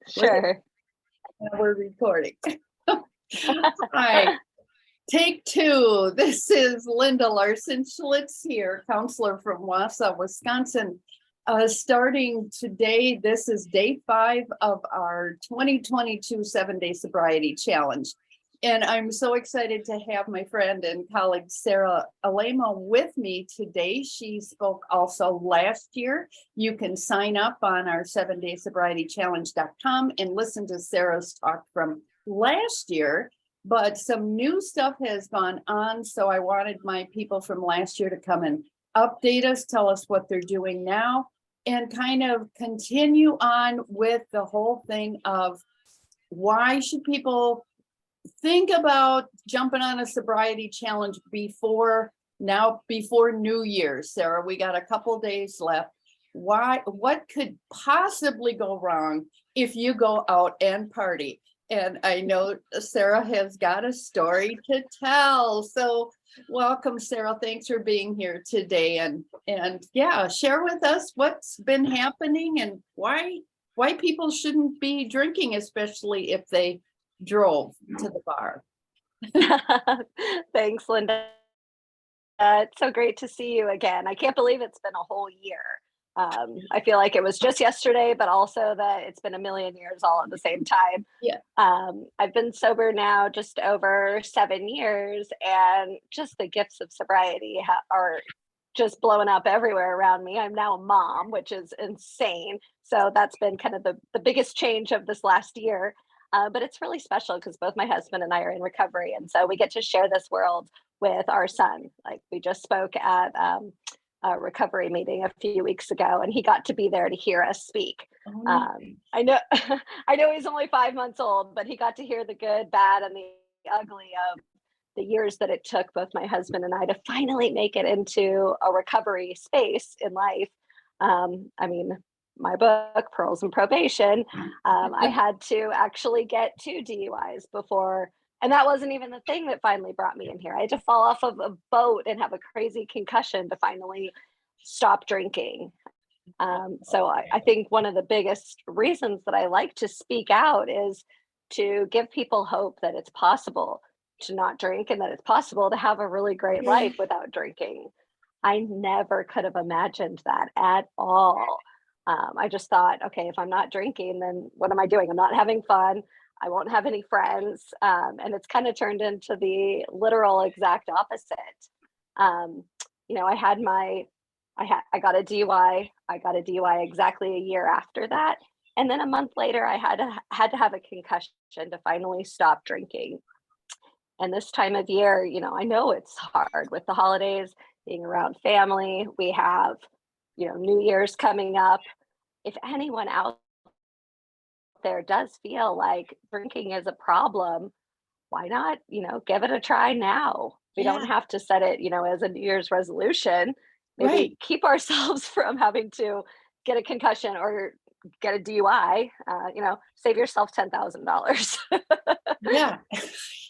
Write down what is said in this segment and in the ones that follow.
Sure. We're recording. Hi, take two. This is Linda Larson Schlitz here, counselor from Wausau, Wisconsin. Starting today, this is day 5 of our 2022 7-day sobriety challenge. And I'm so excited to have my friend and colleague Sarah Alaimo with me today. She spoke also last year. You can sign up on our 7daysobrietychallenge.com and listen to Sarah's talk from last year. But some new stuff has gone on. So I wanted my people from last year to come and update us, tell us what they're doing now, and kind of continue on with the whole thing of why should people think about jumping on a sobriety challenge before New Year's. Sarah, we got a couple days left. What could possibly go wrong if you go out and party? And I know Sarah has got a story to tell. So welcome, Sarah. Thanks for being here today. And yeah, share with us what's been happening and why people shouldn't be drinking, especially if they drove to the bar. Thanks, Linda. It's so great to see you again. I can't believe it's been a whole year. I feel like it was just yesterday, but also that it's been a million years all at the same time. Yeah. I've been sober now just over 7 years, and just the gifts of sobriety are just blowing up everywhere around me. I'm now a mom, which is insane. So that's been kind of the biggest change of this last year. But it's really special because both my husband and I are in recovery. And so we get to share this world with our son. Like, we just spoke at a recovery meeting a few weeks ago, and he got to be there to hear us speak. I know I know he's only 5 months old, but he got to hear the good, bad, and the ugly of the years that it took both my husband and I to finally make it into a recovery space in life. I mean, my book, Pearls and Probation, I had to actually get 2 DUIs before, and that wasn't even the thing that finally brought me in here. I had to fall off of a boat and have a crazy concussion to finally stop drinking. So I think one of the biggest reasons that I like to speak out is to give people hope that it's possible to not drink and that it's possible to have a really great life without drinking. I never could have imagined that at all. I just thought, okay, if I'm not drinking, then what am I doing? I'm not having fun. I won't have any friends. And it's kind of turned into the literal exact opposite. I got a DUI. I got a DUI exactly a year after that. And then a month later, I had to have a concussion to finally stop drinking. And this time of year, I know it's hard with the holidays, being around family. We have New Year's coming up. If anyone out there does feel like drinking is a problem, why not, give it a try now? We don't have to set it, as a New Year's resolution. Maybe keep ourselves from having to get a concussion or get a DUI, save yourself $10,000. Yeah,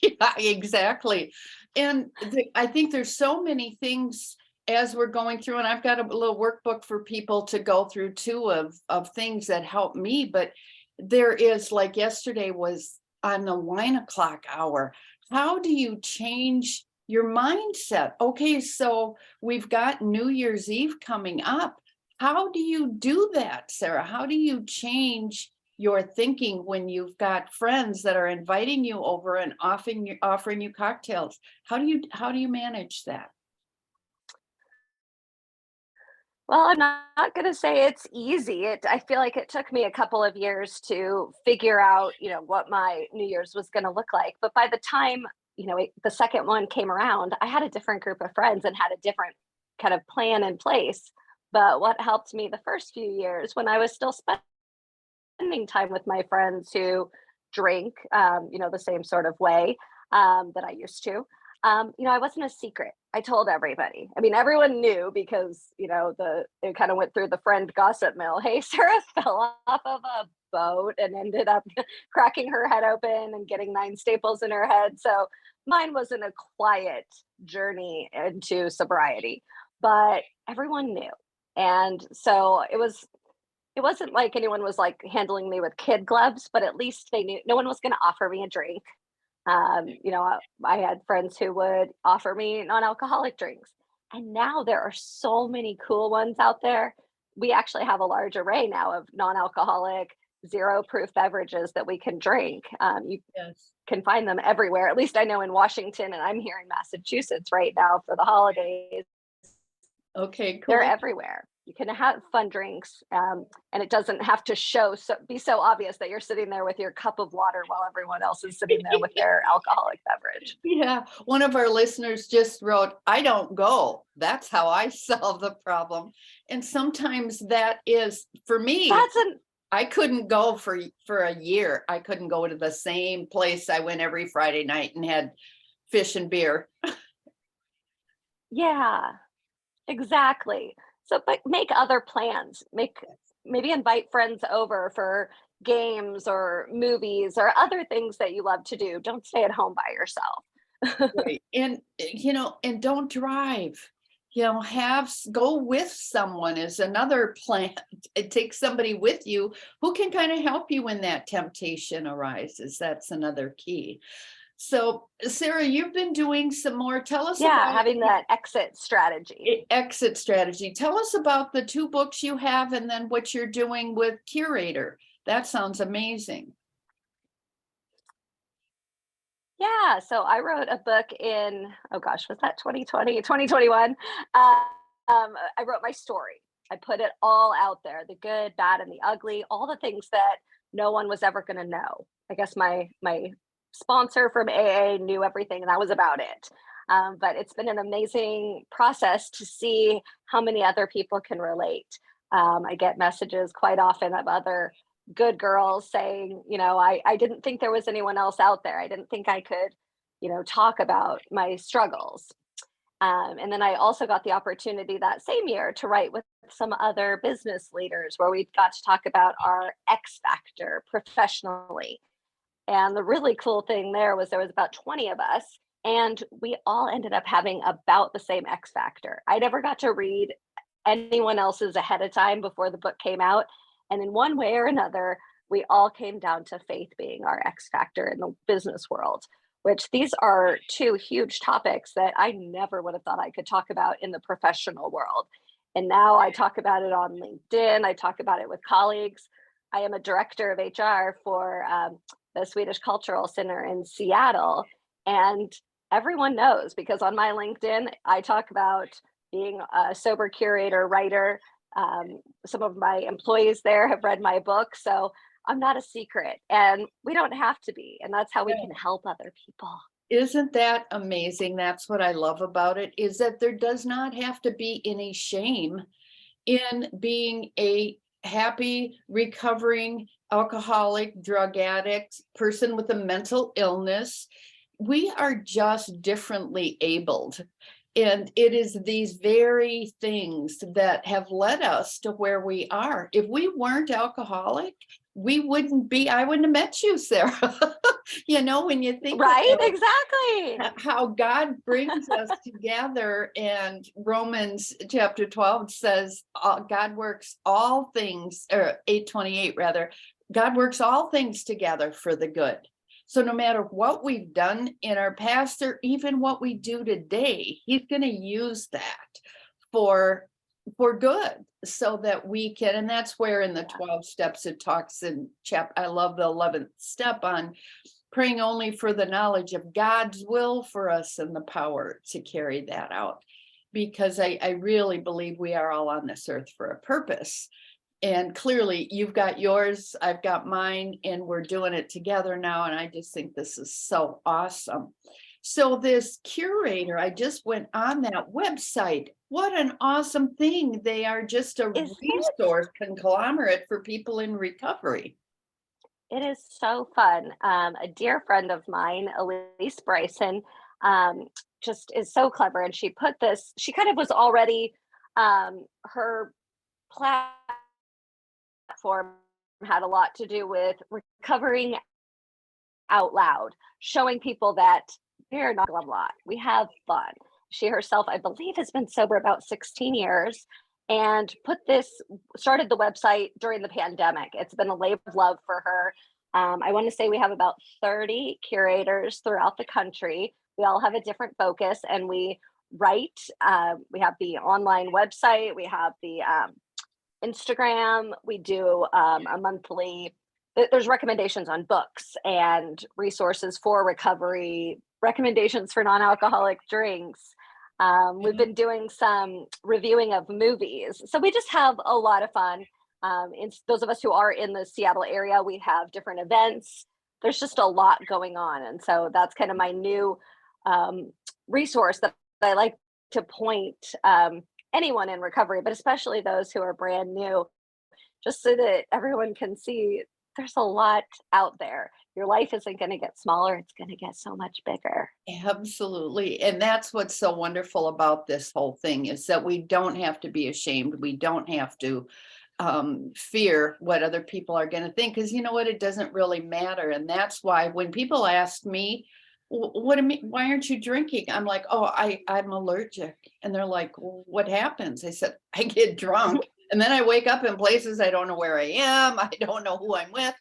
yeah, exactly. And I think there's so many things as we're going through, and I've got a little workbook for people to go through too of things that help me. But there is, like yesterday was on the wine o'clock hour. How do you change your mindset? Okay, so we've got New Year's Eve coming up. How do you do that, Sarah? How do you change your thinking when you've got friends that are inviting you over and offering you cocktails? How do you manage that? Well, I'm not going to say it's easy. I feel like it took me a couple of years to figure out, what my New Year's was going to look like. But by the time, the second one came around, I had a different group of friends and had a different kind of plan in place. But what helped me the first few years, when I was still spending time with my friends who drink, the same sort of way that I used to, I wasn't a secret. I told everybody. I mean, everyone knew because, it kind of went through the friend gossip mill. Hey, Sarah fell off of a boat and ended up cracking her head open and getting 9 staples in her head. So mine wasn't a quiet journey into sobriety, but everyone knew. And so it was it wasn't like anyone was like handling me with kid gloves, but at least they knew no one was going to offer me a drink. I had friends who would offer me non-alcoholic drinks. And now there are so many cool ones out there. We actually have a large array now of non-alcoholic, zero proof beverages that we can drink. You Yes. can find them everywhere. At least I know in Washington, and I'm here in Massachusetts right now for the holidays. Okay, They're cool. everywhere. You can have fun drinks, and it doesn't have to be so obvious that you're sitting there with your cup of water while everyone else is sitting there with their alcoholic beverage. Yeah, one of our listeners just wrote, I don't go. That's how I solve the problem. And sometimes that is, for me, That's an I couldn't go for a year. I couldn't go to the same place I went every Friday night and had fish and beer. Yeah, exactly. So, but make other plans. Maybe invite friends over for games or movies or other things that you love to do. Don't stay at home by yourself. Right. And and don't drive. Go with someone is another plan. It takes somebody with you who can kind of help you when that temptation arises. That's another key. So, Sarah, you've been doing some more. Tell us Yeah, about having that exit strategy. exit strategy. Tell us about the two books you have and then what you're doing with Curator. That sounds amazing. Yeah, so I wrote a book in, oh gosh, was that 2020, 2021? I wrote my story. I put it all out there, the good, bad, and the ugly, all the things that no one was ever going to know. I guess my sponsor from AA knew everything, and that was about it. But it's been an amazing process to see how many other people can relate. I get messages quite often of other good girls saying, I didn't think there was anyone else out there. I didn't think I could, talk about my struggles. And then I also got the opportunity that same year to write with some other business leaders where we got to talk about our X factor professionally. And the really cool thing there was about 20 of us, and we all ended up having about the same X factor. I never got to read anyone else's ahead of time before the book came out. And in one way or another, we all came down to faith being our X factor in the business world, which these are two huge topics that I never would have thought I could talk about in the professional world. And now I talk about it on LinkedIn, I talk about it with colleagues. I am a director of HR for the Swedish Cultural Center in Seattle. And everyone knows because on my LinkedIn, I talk about being a sober curator, writer. Some of my employees there have read my book. So I'm not a secret and we don't have to be. And that's how we can help other people. Isn't that amazing? That's what I love about it, is that there does not have to be any shame in being a happy, recovering alcoholic, drug addict, person with a mental illness. We are just differently abled. And it is these very things that have led us to where we are. If we weren't alcoholic, I wouldn't have met you, Sarah. When you think Right? about Exactly. how God brings us together, and Romans chapter 12 says God works all things, or 8:28 rather, God works all things together for the good. So no matter what we've done in our past or even what we do today, he's going to use that for good, so that we can. And that's where in the 12 steps it talks in I love the 11th step on praying only for the knowledge of God's will for us and the power to carry that out. Because I really believe we are all on this earth for a purpose. And clearly you've got yours, I've got mine, and we're doing it together now. And I just think this is so awesome. So this Curator, I just went on that website. What an awesome thing. They are just a Is it? resource conglomerate for people in recovery. It is so fun. A dear friend of mine, Elise Bryson, um, just is so clever. And she kind of was already, her platform had a lot to do with recovering out loud, showing people that we're not a lot. We have fun. She herself, I believe, has been sober about 16 years. and started the website during the pandemic. It's been a labor of love for her. I want to say we have about 30 curators throughout the country. We all have a different focus, and we write. We have the online website, we have the Instagram, we do a monthly. There's recommendations on books and resources for recovery, recommendations for non-alcoholic drinks. We've been doing some reviewing of movies. So we just have a lot of fun. Those of us who are in the Seattle area, we have different events. There's just a lot going on. And so that's kind of my new resource that I like to point anyone in recovery, but especially those who are brand new, just so that everyone can see there's a lot out there. Your life isn't going to get smaller, it's going to get so much bigger. Absolutely. And that's what's so wonderful about this whole thing is that we don't have to be ashamed. We don't have to fear what other people are going to think, because you know what, it doesn't really matter. And that's why when people ask me, what do you mean, why aren't you drinking? I'm like, oh, I'm allergic. And they're like, well, what happens? I said, I get drunk and then I wake up in places I don't know where I am. I don't know who I'm with.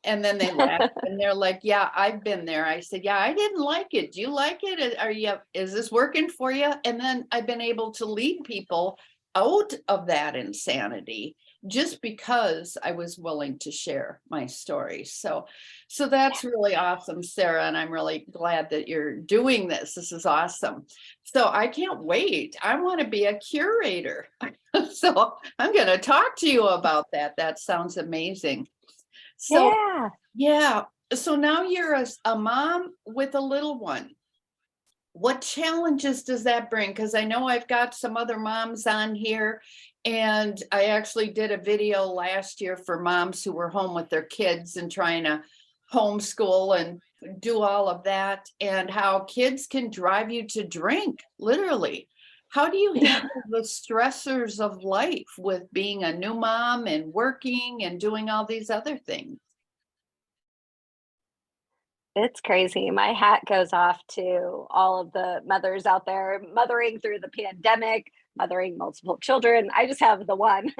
And then they laugh and they're like, yeah, I've been there. I said, yeah, I didn't like it. Do you like it? Is this working for you? And then I've been able to lead people out of that insanity just because I was willing to share my story. So that's really awesome, Sarah. And I'm really glad that you're doing this. This is awesome. So I can't wait. I want to be a curator. So I'm going to talk to you about that. That sounds amazing. So, Yeah. yeah. So now you're a mom with a little one. What challenges does that bring? Because I know I've got some other moms on here, and I actually did a video last year for moms who were home with their kids and trying to homeschool and do all of that, and how kids can drive you to drink, literally. How do you handle the stressors of life with being a new mom and working and doing all these other things? It's crazy. My hat goes off to all of the mothers out there mothering through the pandemic, mothering multiple children. I just have the one.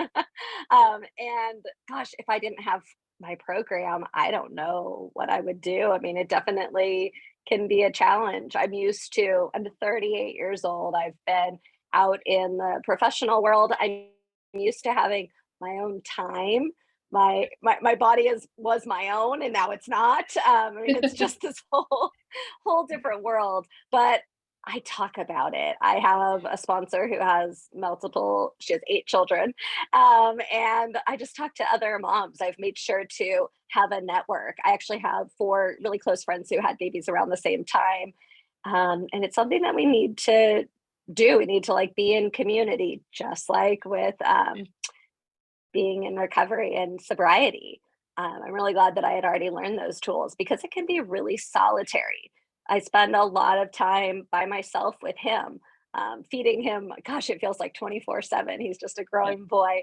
And gosh, if I didn't have my program, I don't know what I would do. I mean, it definitely can be a challenge. I'm 38 years old. I've been out in the professional world. I'm used to having my own time. My body was my own, and now it's not. I mean, it's just this whole different world. But I talk about it. I have a sponsor who has multiple. She has 8 children, and I just talk to other moms. I've made sure to have a network. I actually have 4 really close friends who had babies around the same time, and it's something that we need to do. We need to like be in community, just like with being in recovery and sobriety. I'm really glad that I had already learned those tools because it can be really solitary. I spend a lot of time by myself with him, feeding him. Gosh, it feels like 24/7. He's just a Yeah. growing boy.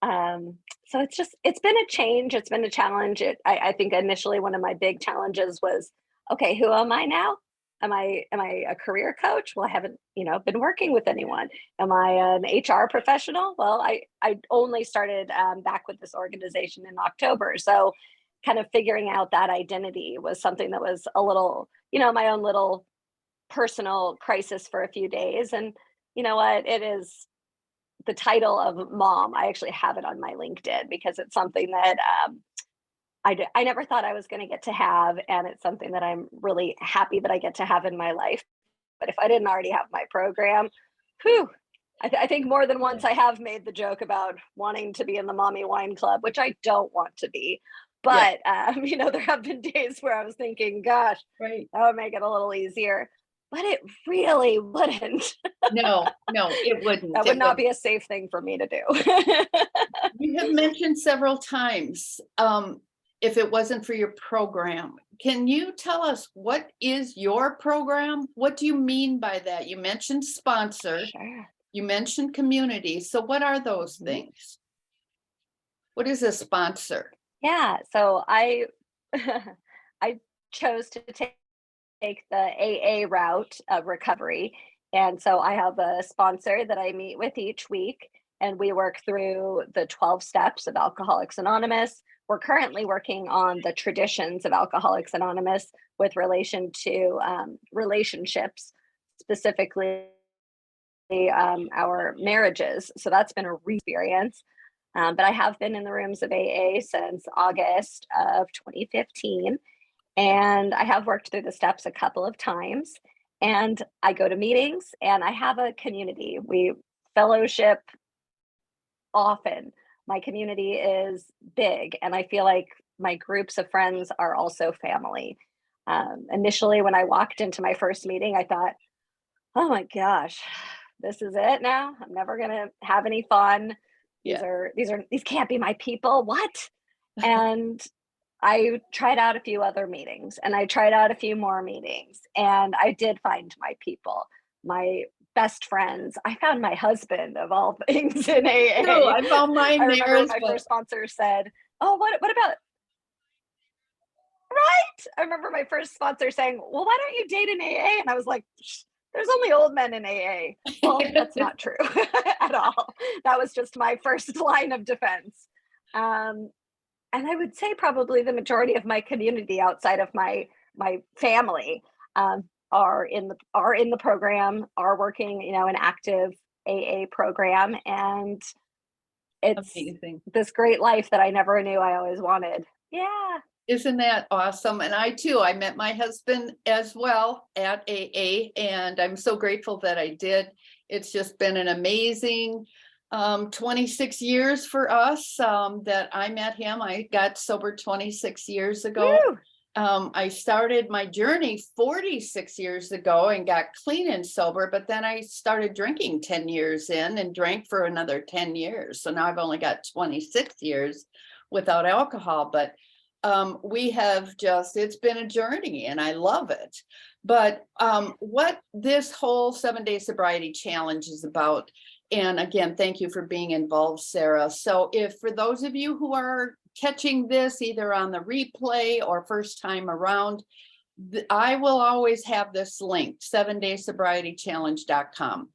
So it's been a change. It's been a challenge. I think initially one of my big challenges was, okay, who am I now? Am I a career coach? Well, I haven't, been working with anyone. Am I an HR professional? Well, I only started back with this organization in October. So kind of figuring out that identity was something that was a little, my own little personal crisis for a few days. And you know what? It is the title of mom. I actually have it on my LinkedIn because it's something that I never thought I was going to get to have. And it's something that I'm really happy that I get to have in my life. But if I didn't already have my program, whew, I think more than once I have made the joke about wanting to be in the mommy wine club, which I don't want to be. Yeah. But, there have been days where I was thinking, gosh, Right. that would make it a little easier. But it really wouldn't. No, it wouldn't. That would not be a safe thing for me to do. You have mentioned several times, if it wasn't for your program. Can you tell us what is your program? What do you mean by that? You mentioned sponsor, Sure. you mentioned community. So what are those Mhm. things? What is a sponsor? Yeah. So I chose to take the AA route of recovery. And so I have a sponsor that I meet with each week. and we work through the 12 steps of Alcoholics Anonymous. We're currently working on the traditions of Alcoholics Anonymous with relation to relationships, specifically our marriages. So that's been a re-experience. But I have been in the rooms of AA since August of 2015. And I have worked through the steps a couple of times. And I go to meetings and I have a community. We fellowship often. My community is big, and I feel like my groups of friends are also family. Initially, when I walked into my first meeting, I thought, oh my gosh, this is it now. I'm never gonna have any fun. Yeah. These can't be my people. What? And I tried out a few other meetings and I tried out a few more meetings and I did find my people, my best friends. I found my husband of all things in No, AA. I found I mine there remember when as my well. first sponsor said, "Oh, what about right?" I remember my first sponsor saying, "Well, why don't you date in AA?" And I was like, there's only old men in AA. Well, that's not true at all. That was just my first line of defense. Um, and I would say probably the majority of my community outside of my family are in the program, are working, an active AA program, and it's Amazing. this great life that I never knew I always wanted. Yeah. Isn't that awesome? And I too, I met my husband as well at AA, and I'm so grateful that I did. It's just been an amazing 26 years for us that I met him. I got sober 26 years ago. Woo! I started my journey 46 years ago and got clean and sober, but then I started drinking 10 years in and drank for another 10 years. So now I've only got 26 years without alcohol, but it's been a journey and I love it. But what this whole 7-day sobriety challenge is about, and again, thank you for being involved, Sarah. So if for those of you who are catching this either on the replay or first time around, I will always have this link, 7daysobrietychallenge.com.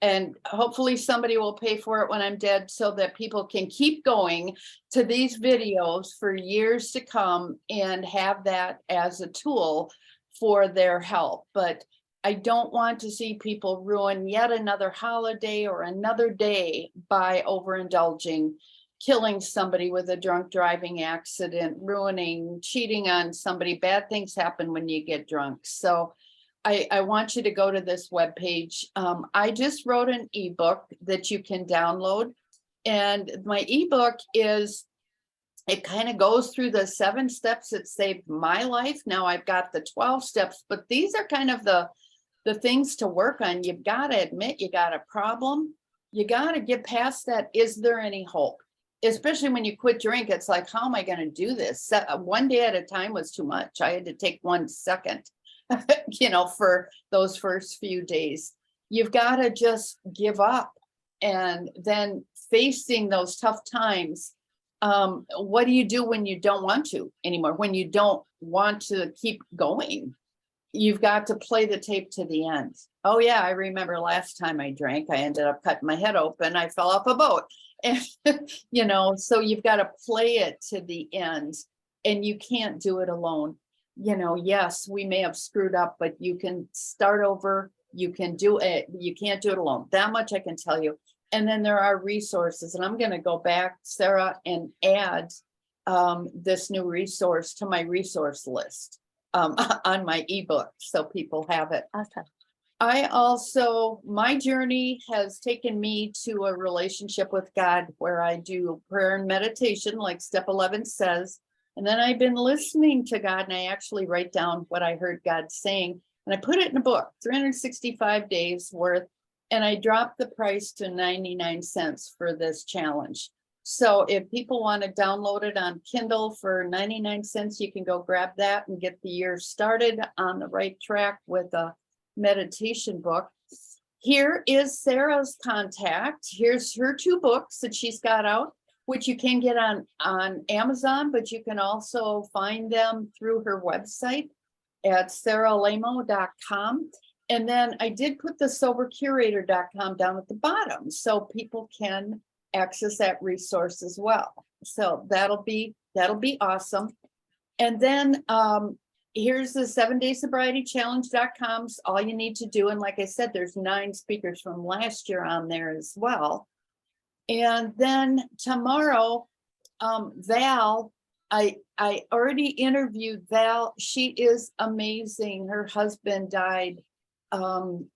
And hopefully somebody will pay for it when I'm dead so that people can keep going to these videos for years to come and have that as a tool for their help. But I don't want to see people ruin yet another holiday or another day by overindulging, killing somebody with a drunk driving accident, ruining, cheating on somebody. Bad things happen when you get drunk. So I want you to go to this webpage. I just wrote an ebook that you can download. And my ebook it kind of goes through the 7 steps that saved my life. Now I've got the 12 steps, but these are kind of the things to work on. You've got to admit you got a problem. You got to get past that. Is there any hope? Especially when you quit drink, it's like, how am I going to do this? One day at a time was too much. I had to take 1 second. For those first few days, you've got to just give up. And then facing those tough times, what do you do when you don't want to anymore? When you don't want to keep going, you've got to play the tape to the end. Oh yeah, I remember last time I drank, I ended up cutting my head open. I fell off a boat. And, so you've got to play it to the end, and you can't do it alone. Yes, we may have screwed up, but you can start over. You can do it. You can't do it alone. That much I can tell you. And then there are resources, and I'm going to go back, Sarah, and add this new resource to my resource list on my ebook, so people have it. Awesome. My journey has taken me to a relationship with God where I do prayer and meditation, like step 11 says. And then I've been listening to God, and I actually write down what I heard God saying. And I put it in a book, 365 days worth. And I dropped the price to 99 cents for this challenge. So if people want to download it on Kindle for 99 cents, you can go grab that and get the year started on the right track with a meditation book. Here is Sarah's contact. Here's her 2 books that she's got out, which you can get on Amazon, but you can also find them through her website at sarahalaimo.com. And then I did put the sobercurator.com down at the bottom so people can access that resource as well. So that'll be awesome. And then here's the 7daysobrietychallenge.com. All you need to do. And like I said, there's 9 speakers from last year on there as well. And then tomorrow, Val, I already interviewed Val. She is amazing. Her husband died on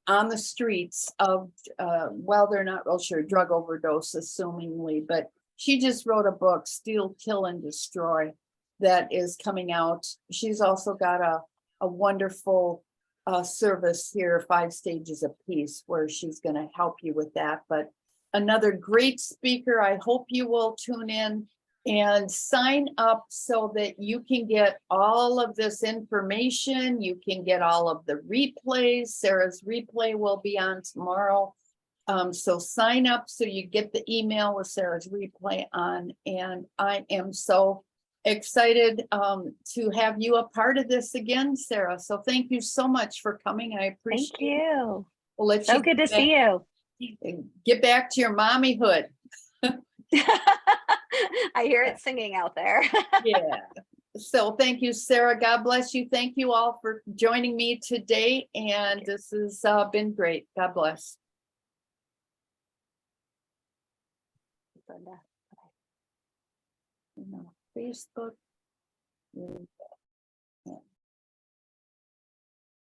the streets of, well, they're not real sure, drug overdose, assumingly, but she just wrote a book, Steal, Kill, and Destroy, that is coming out. She's also got a wonderful service here, 5 Stages of Peace, where she's going to help you with that. But another great speaker. I hope you will tune in and sign up so that you can get all of this information. You can get all of the replays. Sarah's replay will be on tomorrow. So sign up so you get the email with Sarah's replay on. And I am so excited to have you a part of this again, Sarah. So thank you so much for coming. I appreciate Thank you. We'll let So you good to get back- see you. Get back to your mommyhood. I hear it singing out there. Yeah. So thank you, Sarah. God bless you. Thank you all for joining me today. And this has been great. God bless. Brenda. Facebook.